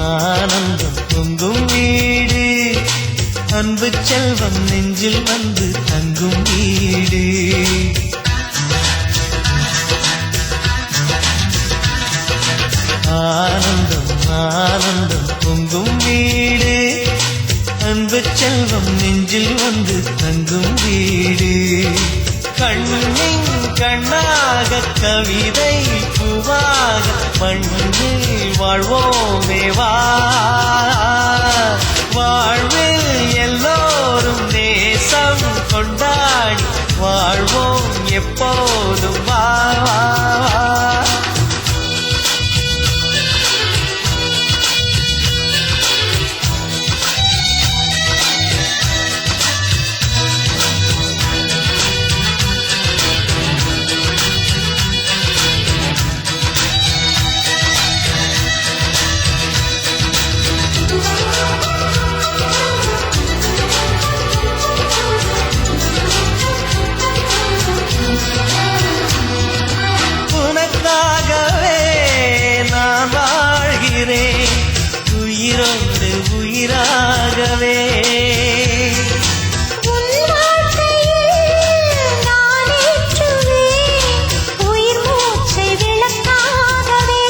ஆனந்தம் பொங்கும் வீடு அன்பு செல்வம் நெஞ்சில் வந்து தங்கும் வீடு ஆனந்தம் ஆனந்தம் பொங்கும் வீடு அன்பு செல்வம் நெஞ்சில் வந்து தங்கும் வீடு கண்ணின் கண்ணாக கவிதை பூவாக மண்ணில் வாழ்வோமே வா வாழ்வில் எல்லோரும் நேசம் கொண்டாடி வாழ்வோம் எப்போதும் வா உயிரோடு உயிராகவே உயிர் மூச்சை விளக்காகவே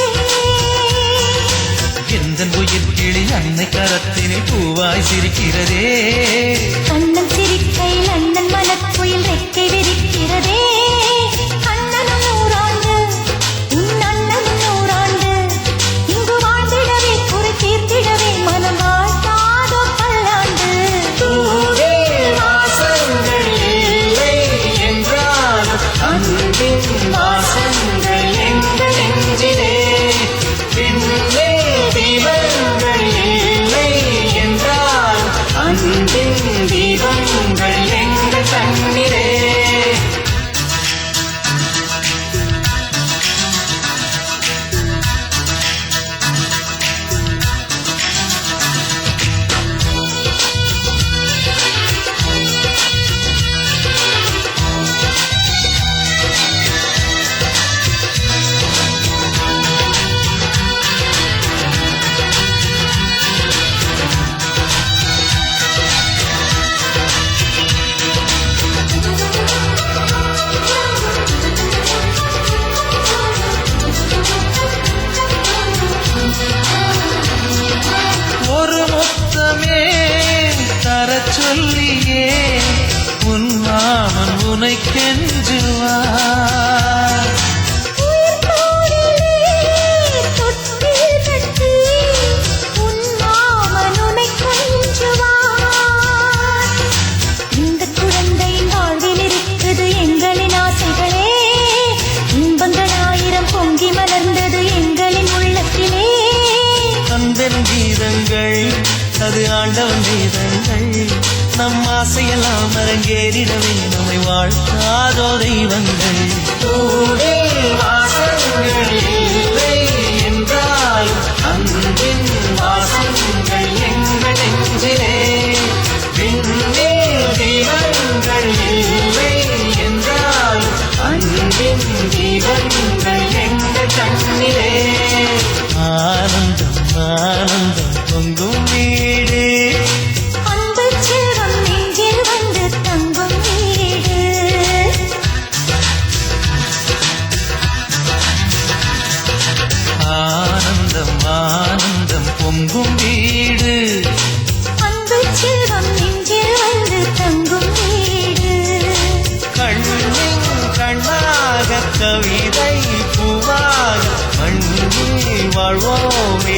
எந்த உயிர் கிளி அன்னை கரத்தினில் பூவாய் சிரிக்கிறதே கண்ணன் சிரிக்கையில் அண்ணன் மனக்குயில் ரெக்கை விரிக்கிறதே சொல்லியே உன் மாமன் உனை கெஞ்சுவார் இந்த குழந்தையின் வாழ்வில் இருக்குது எங்களின் ஆசைகளே இன்பங்கள் ஆயிரம் பொங்கி மலர்ந்தது எங்களின் உள்ளத்திலே அன்பென் கீதங்கள் அது ஆண்டவன் வேதங்கள் நம் ஆசையெல்லாம் அரங்கேறிடவே நம்மை வாழ்த்தாதோ தெய்வங்கள் வாசங்கள் இல்லை என்றாலும் அன்பின் வாசங்கள் எங்கள் நெஞ்சிலே விண்ணில் தீபங்கள் இல்லை என்றாலும் அன்பின் தீபங்கள் எங்கள் கண்ணிலே ஆனந்தம் ஆனந்தம் பொங்கும் வீடு அன்பு செல்வம் நெஞ்சில் வந்து தங்கும் வீடு ஆனந்தம் ஆனந்தம் பொங்கும் வீடு அன்பு செல்வம் நெஞ்சில் வந்து தங்கும் வீடு கண்ணின் கண்ணாக கவிதை பூவாக மண்ணில் வாழ்வோமே